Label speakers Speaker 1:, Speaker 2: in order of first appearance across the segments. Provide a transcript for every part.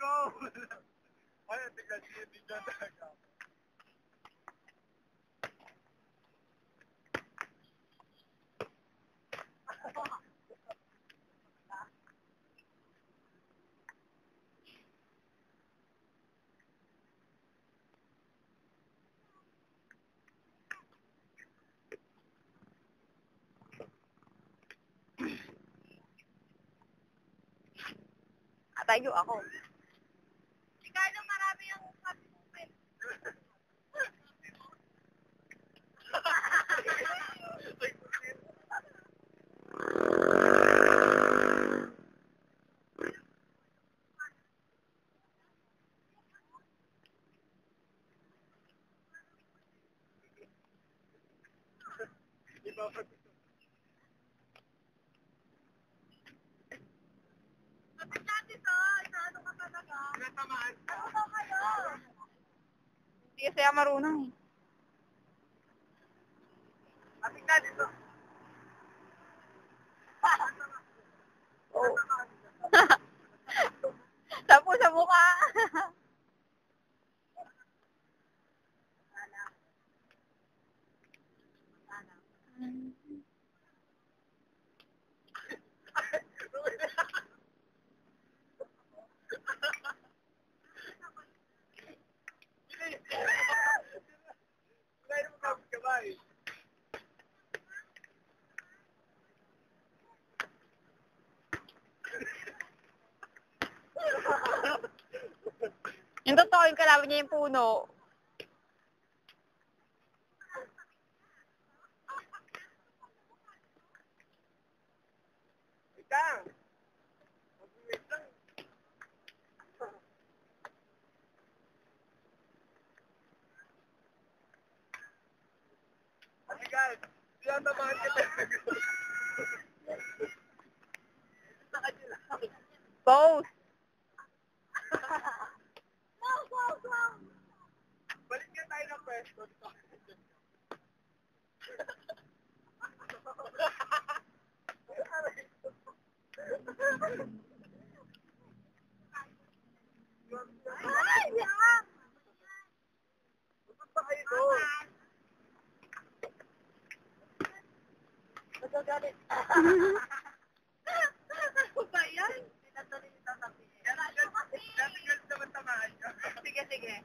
Speaker 1: Go! Ay, tignan siya, hindi dyan talaga.
Speaker 2: Tayo ako.
Speaker 3: Ricardo, marami ang kapit. Kapit natin to. Ano ka talaga?
Speaker 1: Tinatamaan ka.
Speaker 3: Ano ba kayo?
Speaker 2: Hindi kasi ako marunong.
Speaker 1: Kapit na dito.
Speaker 2: Oh. Sapo sa mukha.
Speaker 1: Kaya mo kapit ka ba eh?
Speaker 2: Yung totoo, yung kalaban niya yung puno.
Speaker 1: Ika! Mag-wait lang. Atigan! Tinatamaan ka talaga. Sa kanya lang.
Speaker 2: Pose.
Speaker 1: Balik nga tayo ng pwesto.
Speaker 3: Ay, yan!
Speaker 1: Punta kayo doon.
Speaker 3: Magagalit. Ano ba yan? Pinatuloy yung sasabihin.
Speaker 1: Dati galit naman tamaan ka.
Speaker 3: Sige, sige.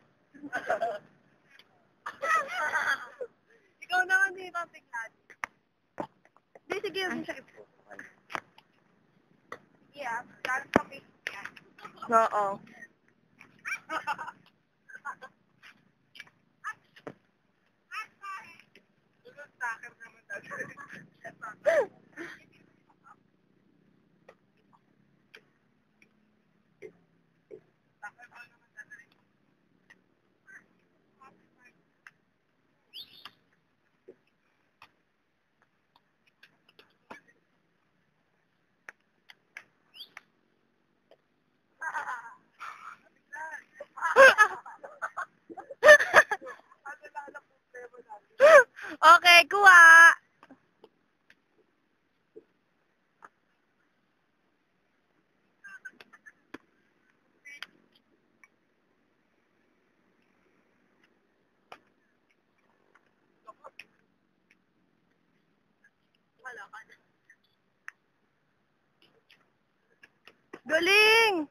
Speaker 3: Ikaw naman din yung tignan.
Speaker 2: Hindi, sige, huwag mo siya ipo.
Speaker 3: Sige ah, galit ka Facebook yan.
Speaker 2: Oo.
Speaker 1: Sunod stalker naman dati.
Speaker 2: Okay, kuha. Galing!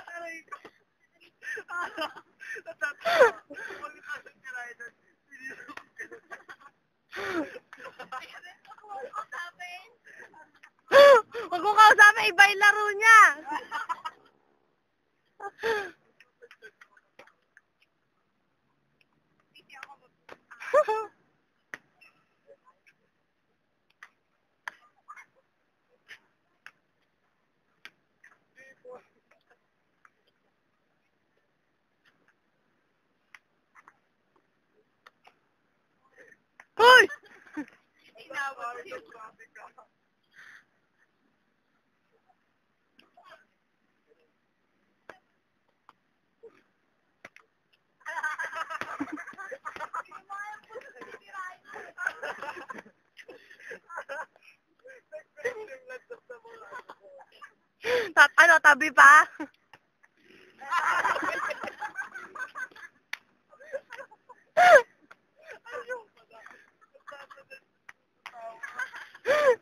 Speaker 1: Aray ko. Natatawa. Pagkakasin ka rin doon.
Speaker 2: Huwag mo kausapin, iba yung laro niya. Hoy!
Speaker 1: Inawal yung traffic ka.
Speaker 2: katabi pa.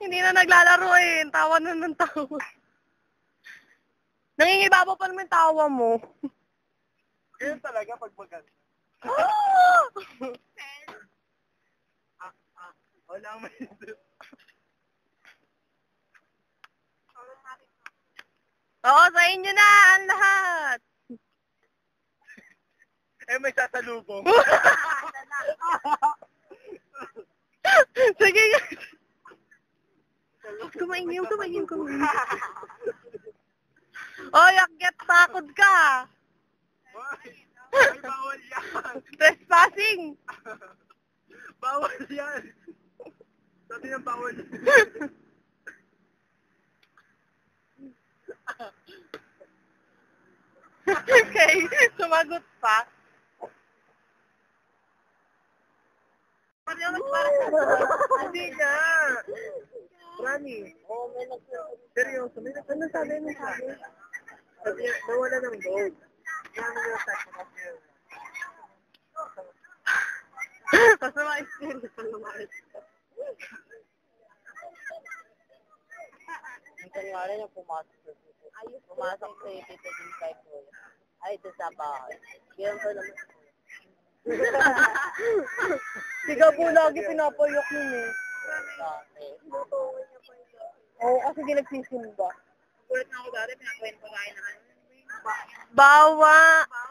Speaker 2: Hindi na naglalaro eh. Tawa na ng tawa. Nangingibabaw pa naman tawa mo.
Speaker 1: Ganyan talaga pag maganda. Wala ang maisip.
Speaker 2: Oo, sa inyo na ang lahat.
Speaker 1: Eh, may sasalubong.
Speaker 2: Sige. Kumain. Oy, akyat takot ka.
Speaker 1: Ay, bawal yan.
Speaker 2: Trespassing.
Speaker 1: Bawal yan. Sabi ng bawal.
Speaker 2: Okay, sumagot pa.
Speaker 1: Hindi nga. Rani. Oo, may nagsasabi. Seryoso, may nagsasabi. Ano sabi mo sabi? Sabi niya, nawala ng gold. Yan yung sabi ko kasi.
Speaker 2: Basta ma-experience pa naman.
Speaker 3: Ang kanyari na pumasok sa dito. Pumasok sa dito din kay Kuya. Ay, ito sa bahay. Ganyan pa naman.
Speaker 2: Siga po lagi pinapayok yun eh. Oo, kasi di nagsisimba.
Speaker 3: Kulit na ako dati, pinakuhin pa kain naman.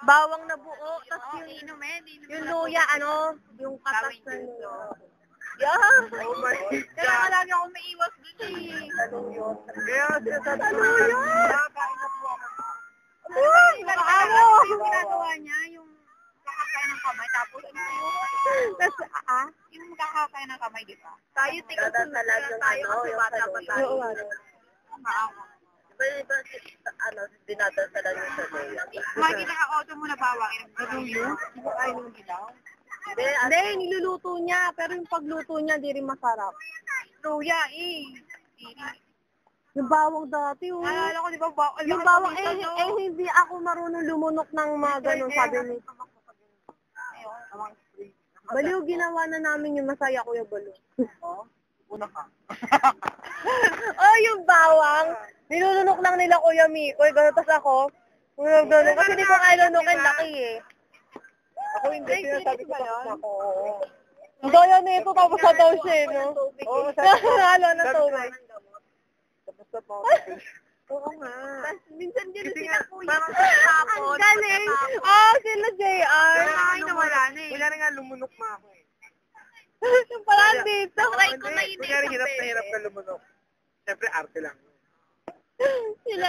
Speaker 2: Bawang na buo, tapos yung luya, yung katas na luya. Yeah!
Speaker 1: Oh my
Speaker 3: Kaya
Speaker 1: God.
Speaker 3: lagi ako may iwas dun eh.
Speaker 1: Kaya sinasabi ko, nakakain na po ako.
Speaker 2: Uy!
Speaker 3: Yung ginagawa niya, yung kakakain ng kamay, tapos
Speaker 2: Tapos,
Speaker 3: yung kakakain ng kamay, di ba?
Speaker 2: tayo
Speaker 3: Dadasalag yung
Speaker 2: tayo kasi
Speaker 3: yung
Speaker 2: bata pa
Speaker 3: saluyo.
Speaker 2: tayo.
Speaker 3: Oo, Diba, dinadasalan yung saluyo.
Speaker 2: Makikita ka auto mo na bawang. Saluyo? Di ba kayo nung gilaw? Hindi, niluluto niya. Pero yung pagluto niya, di rin masarap.
Speaker 3: Luya eh.
Speaker 2: Yung bawang dati,
Speaker 3: Naalala ko, di ba, bawang?
Speaker 2: Yung bawang, hindi ako marunong lumunok ng mga ganun, sabi ni. Baliw, ginawa na namin yung masaya, Kuya Balo.
Speaker 1: Una ka.
Speaker 2: Oh, yung bawang, nilulunok lang nila Kuya Mikoy, gano'n, tas ako, gano'n, kasi di ko kaya lunukin, laki eh.
Speaker 1: Ako hindi, sinasabi ko tapos ako.
Speaker 2: Gaya na ito, tapos na daw siya, eh, no?
Speaker 1: Oo, sabi ko.
Speaker 2: Nalo na tubig.
Speaker 1: Tapos na po. Oo nga.
Speaker 2: Minsan din
Speaker 1: Kasi
Speaker 2: sila
Speaker 1: nga,
Speaker 2: Kuya.
Speaker 1: parang
Speaker 2: Ang galing! Oh, sila JR.
Speaker 3: Ay, nawala na eh.
Speaker 1: Kunyari nga, lumunok na ako eh.
Speaker 2: Yung parang dito.
Speaker 1: Kunyari, hirap na hirap ka lumunok. Siyempre, arte lang.
Speaker 2: Sila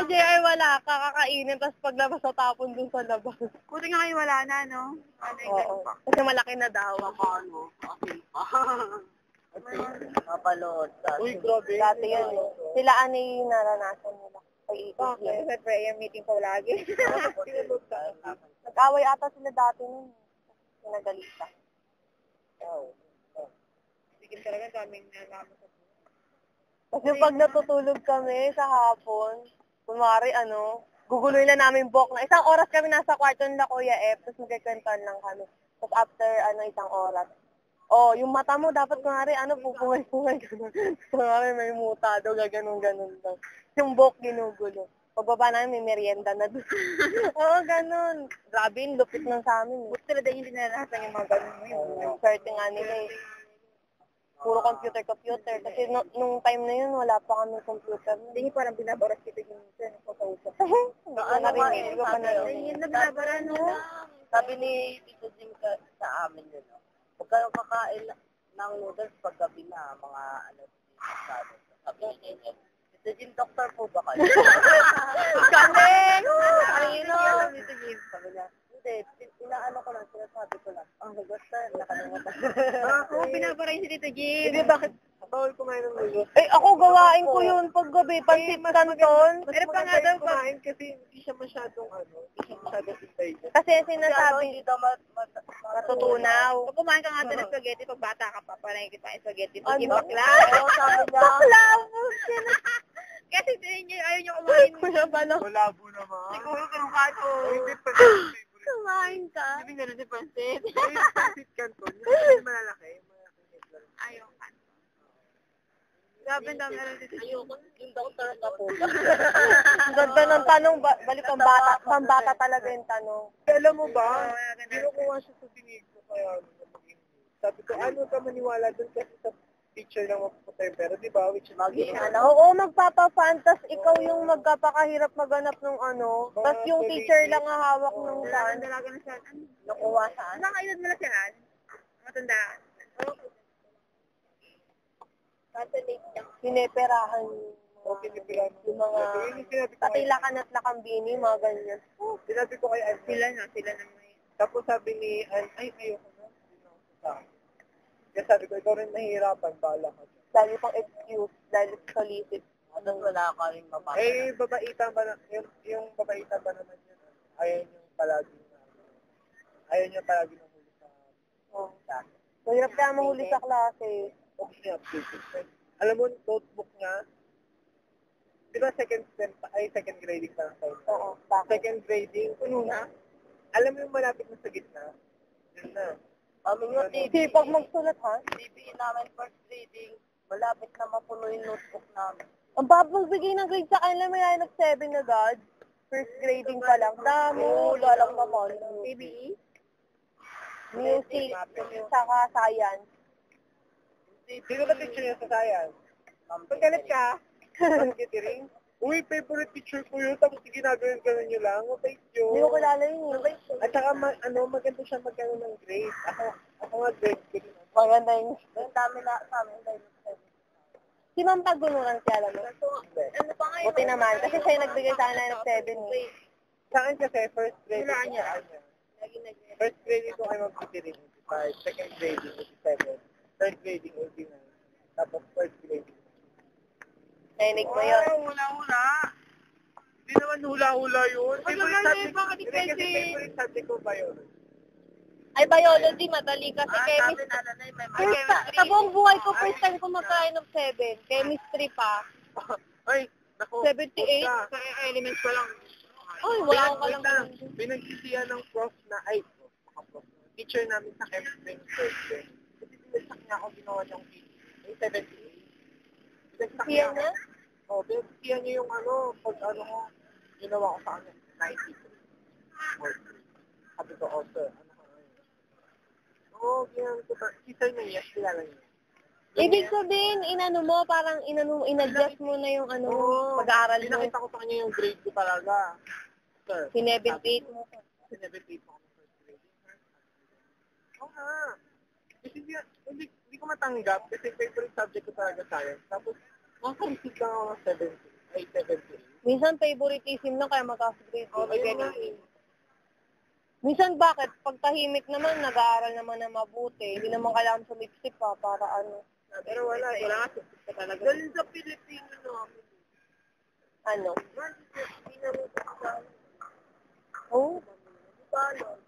Speaker 2: JR wala ka, kakainin, tapos paglabas sa tapon dun sa labas.
Speaker 3: Buti nga kayo wala na, no?
Speaker 2: Oo. Kasi malaki na daw.
Speaker 3: Paano? Okay pa. Mapalot.
Speaker 1: Uy, grabe.
Speaker 2: Dati yun eh. Sila ani naranasan nila. Pag-iikot yun.
Speaker 3: Sa prayer meeting ko lagi.
Speaker 2: Nag-away ata sila dati nun. Sinagalita.
Speaker 3: Sige talaga daming nalaman sa
Speaker 2: Kasi pag natutulog kami sa hapon, kunwari guguloy na namin buhok na. Isang oras kami nasa kwarto nila Kuya F, tapos magkikwentuhan lang kami. Tapos after isang oras, yung mata mo dapat kunwari pupungay-pungay gano'n. Kunwari may muta daw, gaganon-ganon daw. Yung buhok ginugulo. Pagbaba namin, may merienda na doon. Oo, ganon. Grabe, yung lupit ng sa amin.
Speaker 3: Buti talaga yung dinarasan yung mga ganun mo yun.
Speaker 2: Swerte nga nila eh. Puro computer. Kasi nung time na yun, wala pa kami computer.
Speaker 3: Hindi parang binabaras kita yung minsan. Pagkausap.
Speaker 2: Hindi ko narinig. Hindi ko pa narinig.
Speaker 3: Nagbabara, no?
Speaker 4: Sabi ni Tito Jim sa amin yun, no? Huwag kayong kakain ng noodles paggabi na, mga sabi ni Tito. Tito Jim, doktor po ba kayo?
Speaker 2: Galing! Kanino?
Speaker 4: Tito Jim, sabi niya, hindi, inaano ko lang, sinasabi ko lang. Ang basta, nakalimutan.
Speaker 3: Oo, binabara yung si Tito Jim.
Speaker 2: Hindi, bakit?
Speaker 1: Bawal kumain ng noodles.
Speaker 2: Eh, ako gawain ko yun paggabi. Pansit canton.
Speaker 3: Pero pa nga daw,
Speaker 1: kumain kasi hindi siya masyadong intelligent.
Speaker 2: Kasi
Speaker 4: Sabi,
Speaker 2: sinasabi,
Speaker 4: hindi daw
Speaker 2: matutunaw.
Speaker 3: pag kumain ka nga ng spaghetti, pag bata ka pa, parang kita yung spaghetti.
Speaker 2: Ano?
Speaker 3: Pag bakla.
Speaker 4: Oo, sabi niya.
Speaker 2: Bakla!
Speaker 3: Kasi ayaw niyo kumain.
Speaker 2: Kuya Balong.
Speaker 1: Malabo naman.
Speaker 3: Siguro kung kaso.
Speaker 1: Ay, hindi pa favorite.
Speaker 2: Kumain ka.
Speaker 3: Sabi nga rin si Pansit.
Speaker 1: Ay, pansit canton. Yung malalaki.
Speaker 3: Ayaw ka. Grabe na meron dito.
Speaker 4: Ayoko, yung doktor na po.
Speaker 2: Ang ganda ng tanong, balik pambata talaga yung tanong.
Speaker 1: Alam mo ba, kinukuha siya sa bingig ko kaya sabi ko, ano ka maniwala dun kasi sa teacher lang mapapatay. Pero di ba, which is
Speaker 2: Oo, magpapa-fantas, ikaw yung magkapakahirap maganap ng ano, tapos yung teacher lang ang hawak ng tan.
Speaker 3: Dalaga na siya.
Speaker 4: Nakuha saan?
Speaker 3: Nakailad mo na siya. Matanda.
Speaker 4: Catholic niya.
Speaker 2: Sineperahan
Speaker 1: o pinipilan mo.
Speaker 2: yung mga
Speaker 1: Yun yung sinabi ko
Speaker 2: pati
Speaker 1: kay,
Speaker 2: lakan at lakambini, mga ganyan.
Speaker 1: sinabi ko kay Ann.
Speaker 3: Sila na may.
Speaker 1: Tapos sabi ni Ann, ay, ayoko na. Hindi na ako sasama. Kaya sabi ko, ikaw rin nahihirapan, bahala ka.
Speaker 2: Dahil pang excuse, dahil solicit.
Speaker 4: Ano wala ka rin mapapala.
Speaker 1: Eh, babaitan ba na, yung babaitan ba naman yun? Ayaw niyong palagi na, ayaw niyo palagi na huli sa
Speaker 2: Oh.
Speaker 1: klase.
Speaker 2: Mahirap kaya mahuli sa klase.
Speaker 1: Huwag niya updated. Alam mo, notebook niya, di ba second grading pa lang tayo?
Speaker 2: Oo, bakit?
Speaker 1: Second grading, puno na. Alam mo yung malapit na sa gitna? Yun na.
Speaker 4: Kami nga,
Speaker 2: Sipag magsulat, ha?
Speaker 4: TP namin first reading, malapit na mapuno yung notebook namin.
Speaker 2: Ang pagbigay ng grade sa kanila, may line of 7 agad. First grading pa lang. Damo, wala lang naman.
Speaker 3: PBE?
Speaker 2: Music, saka science.
Speaker 1: Sino ba teacher niya sa science? Pag galit ka, marketing. Uy, favorite teacher ko yun, tapos ginagawin ka nyo lang. Mabait yun.
Speaker 2: Hindi ko kilala yun.
Speaker 1: At saka, maganda siya magkano ng grade. Ako nga grade ko rin.
Speaker 2: Maganda yun.
Speaker 4: Ang dami na sa amin dahil
Speaker 2: Si Ma'am Pagunuran siya, alam mo?
Speaker 3: Ano pa ngayon?
Speaker 2: Buti naman, kasi siya yung nagbigay sa akin line of 7 eh.
Speaker 1: Sa akin kasi, first grade.
Speaker 3: Wala niya.
Speaker 1: First grading ko kay mag-3, 85. Second grading, 87. Third grading, 89. Tapos first grading.
Speaker 2: Nainig mo yun.
Speaker 1: Hula-hula. Hindi naman hula-hula yun. Favorite subject ko biology.
Speaker 2: Ay, biology, madali kasi chemistry. Sa buong buhay ko, first time ko magka-line of 7. Chemistry pa.
Speaker 1: Ay, naku.
Speaker 2: 78?
Speaker 1: Sa elements pa lang.
Speaker 2: Ay, wala akong
Speaker 1: Wait lang.
Speaker 2: kalang.
Speaker 1: Pinagsisiyan ng prof na, teacher namin sa chemistry ng third grade. Kasi pinagsak niya ako ginawa niyang ay 78. Pinagsak
Speaker 2: Siya
Speaker 1: ako.
Speaker 2: na?
Speaker 1: Oo, pinagsiyan niya yung pag ko, ginawa ko sa kanya, 93. Sabi ko, sir, ano ka ngayon? Oo, ginamit ko, teacher na niya, kilala niya.
Speaker 2: Ibig sabihin, parang in-adjust mo na yung pag-aaral mo.
Speaker 1: Pinakita ko sa kanya yung grade ko talaga. Sir,
Speaker 2: Sinebent-8 mo.
Speaker 1: sinebent mo ako ng first grade. Oo nga. Kasi hindi ko matanggap kasi favorite subject ko talaga science. Tapos, makareceive lang ako ng 70.
Speaker 2: Minsan favoritism lang kaya magka-grade.
Speaker 1: Ayun nga eh.
Speaker 2: Minsan bakit? Pag tahimik naman, nag-aaral naman na mabuti. Hindi naman kailangan sumipsip pa para ano.
Speaker 1: Pero wala eh. Wala ka ka talaga. Galing sa Pilipino namin.
Speaker 2: Ano?
Speaker 1: Hindi namin kasama.
Speaker 2: Oh?
Speaker 1: Paano?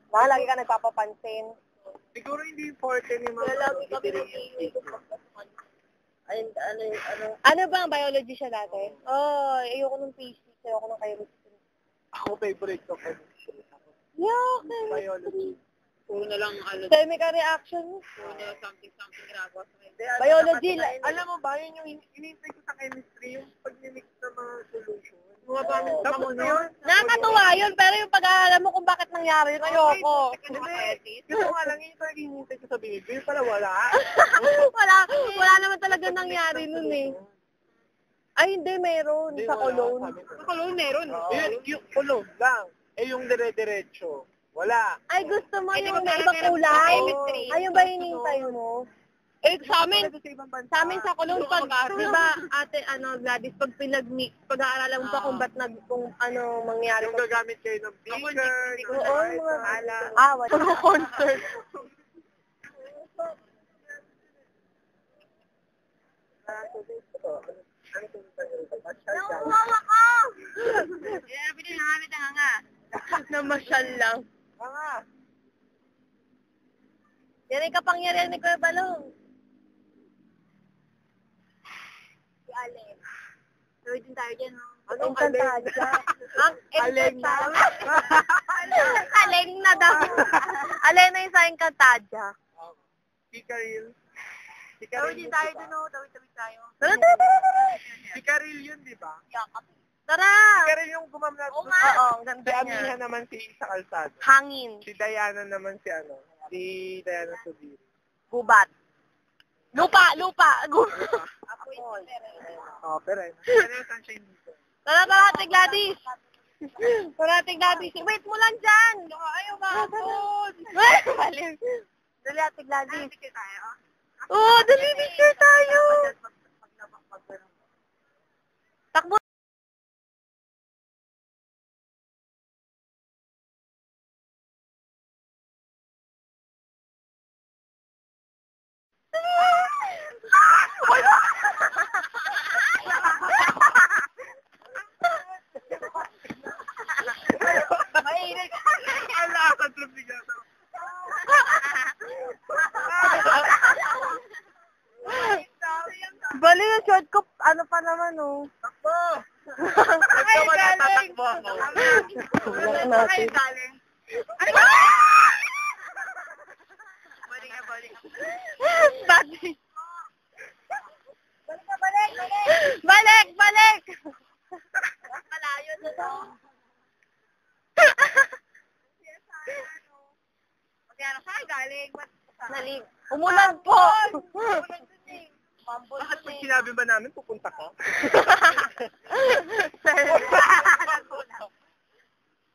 Speaker 2: Baka lagi ka nagpapapansin.
Speaker 1: Siguro hindi forte ni mga
Speaker 4: lagi kami nag-iingay ko pagpasukan. Ay,
Speaker 2: Ano ba ang biology siya dati? Oh, ayoko ng physics, ayoko ng chemistry.
Speaker 1: Ako favorite ko chemistry.
Speaker 2: Yeah,
Speaker 1: Biology.
Speaker 3: Puro na lang
Speaker 2: chemical reaction.
Speaker 3: puro na something ginagawa sa akin.
Speaker 2: Biology,
Speaker 1: Alam mo ba, yun yung hinihintay ko sa chemistry, yung pag-mix ng mga solution.
Speaker 3: Mga gamit pa
Speaker 1: Tapos
Speaker 3: mo,
Speaker 1: yun,
Speaker 2: nakakatuwa yun, pero yung pag-aalam mo kung bakit nangyari yun, ayoko.
Speaker 1: Gusto nga lang, yun yung talagang hinihintay ko sa binibig. Yung pala wala.
Speaker 2: wala naman talaga nangyari nun eh. Ay, hindi, meron.
Speaker 1: Hindi,
Speaker 2: Sa
Speaker 1: wala.
Speaker 2: Cologne.
Speaker 1: Sabi ko,
Speaker 3: Sa Cologne meron.
Speaker 1: Yung kulong lang. Eh, yung dire-diretso. Wala.
Speaker 2: Ay, gusto mo
Speaker 3: Ay, di
Speaker 2: yung
Speaker 3: ba
Speaker 2: may
Speaker 3: parang
Speaker 2: ibang
Speaker 3: meron
Speaker 2: kulay?
Speaker 3: sa chemistry?
Speaker 2: Ay, yung ba hinihintay mo? Eh, sa amin,
Speaker 1: Sa ibang bansa.
Speaker 2: sa amin sa Cologne, pag, di ba, ate, Gladys, pag pinag-mix, pag-aaralan mo pa kung ba't kung ano mangyari.
Speaker 1: Yung gagamit kayo ng beaker, ng
Speaker 2: Oo,
Speaker 1: light,
Speaker 2: mga,
Speaker 1: ng ala.
Speaker 2: wala. Concert.
Speaker 3: Nakuhawa ko! Yan, pinangamit ang hanga.
Speaker 2: Namasyal lang.
Speaker 1: Mga,
Speaker 2: Yan ay kapangyarihan ni Kuya Balong.
Speaker 3: Allen. Tuloy din tayo dyan, no?
Speaker 2: Anong Encantadia?
Speaker 3: Ang
Speaker 1: Aleng na.
Speaker 2: Aleng na daw. Aleng na yung sa Encantadia.
Speaker 1: Si Karil. Si
Speaker 3: Tuloy
Speaker 1: Karil
Speaker 3: din
Speaker 1: yun,
Speaker 3: tayo
Speaker 1: di ba?
Speaker 3: dun, no? Tawid-tawid tayo.
Speaker 2: Tara, tara, tara, tara.
Speaker 1: Si Karil yun, di ba?
Speaker 3: Yakap.
Speaker 2: Tara!
Speaker 1: Si Karil yung gumamlat.
Speaker 3: Oo nga.
Speaker 2: Oo, ang
Speaker 1: Si
Speaker 2: ganda
Speaker 1: Amiha
Speaker 2: niya.
Speaker 1: naman si sa kalsada.
Speaker 2: Hangin.
Speaker 1: Si Diana naman si ano. Si Diana Subiri.
Speaker 2: Gubat. Lupa, lupa.
Speaker 3: Ako yun.
Speaker 1: Oh, pero ano yung sunshine dito?
Speaker 2: Tara, tara, Ate Gladys. Tara, Ate Gladys. Wait mo lang dyan.
Speaker 3: Ayaw ba?
Speaker 2: Mali. Dali, Ate Gladys.
Speaker 3: Picture tayo.
Speaker 2: Oo, dali, picture tayo. Takbo.
Speaker 3: Mainit.
Speaker 1: Ala, katlong bigla.
Speaker 2: Bali yung short ko, ano pa naman, oh.
Speaker 1: Takbo!
Speaker 2: Ay,
Speaker 1: Ikaw
Speaker 2: galing.
Speaker 1: tatakbo ako.
Speaker 2: Wala natin.
Speaker 3: galing.
Speaker 2: Ay,
Speaker 3: Balik na, balik.
Speaker 2: Dati.
Speaker 3: Balik na, balik, balik.
Speaker 2: Balik, balik.
Speaker 3: Malayo na to. Magkano saan galing?
Speaker 2: Nalig. Umulan po.
Speaker 1: Bakit pag sinabi ba namin, pupunta ka?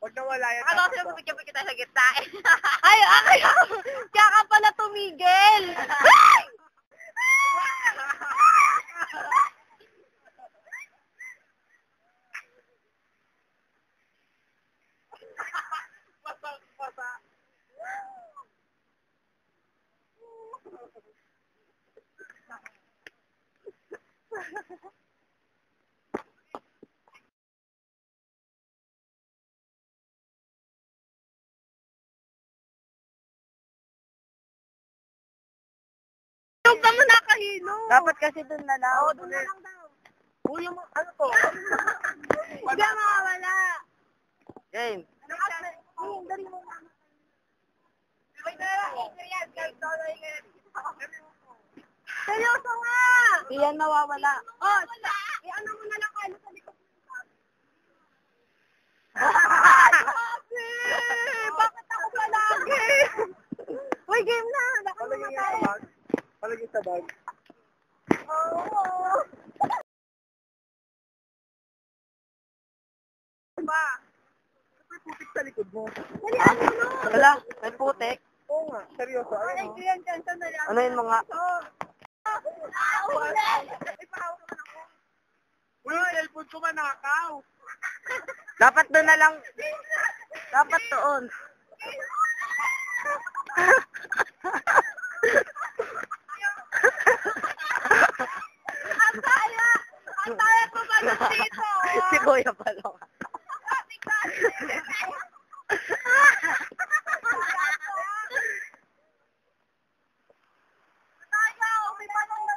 Speaker 1: Huwag nawala yan.
Speaker 3: Ano kasi mapipicture kita sa gitna eh.
Speaker 2: Ay, kaya ka pala tumigil. Huwag naman nakahilo.
Speaker 3: Dapat kasi dun na lang.
Speaker 2: Oo, doon na lang daw.
Speaker 1: Uy, yung ano to?
Speaker 2: Hindi mawawala.
Speaker 3: Game.
Speaker 2: Dali mo.
Speaker 3: Wait na lang.
Speaker 2: Seryoso nga.
Speaker 3: Di yan mawawala.
Speaker 2: Oh, ano mo na lang kayo sa likod. Grabe! Bakit ako palagi? Uy, game na. Baka
Speaker 1: Palagay
Speaker 2: naman
Speaker 1: sa
Speaker 2: tayo.
Speaker 1: bag. Palagay sa bag.
Speaker 2: Oo.
Speaker 1: Ba? May putik sa likod mo.
Speaker 2: Dali, ano no?
Speaker 3: Wala. May putik.
Speaker 1: Oo nga, seryoso.
Speaker 2: Ay,
Speaker 1: Ayun,
Speaker 2: yan, dyan, sandali.
Speaker 3: Ano yun mga...
Speaker 1: Uy, yung cellphone ko manakaw.
Speaker 3: Dapat doon na lang. Dapat doon.
Speaker 2: Ang taya ko pa dito.
Speaker 3: Si Kuya Palong.
Speaker 2: Tayo, may panong na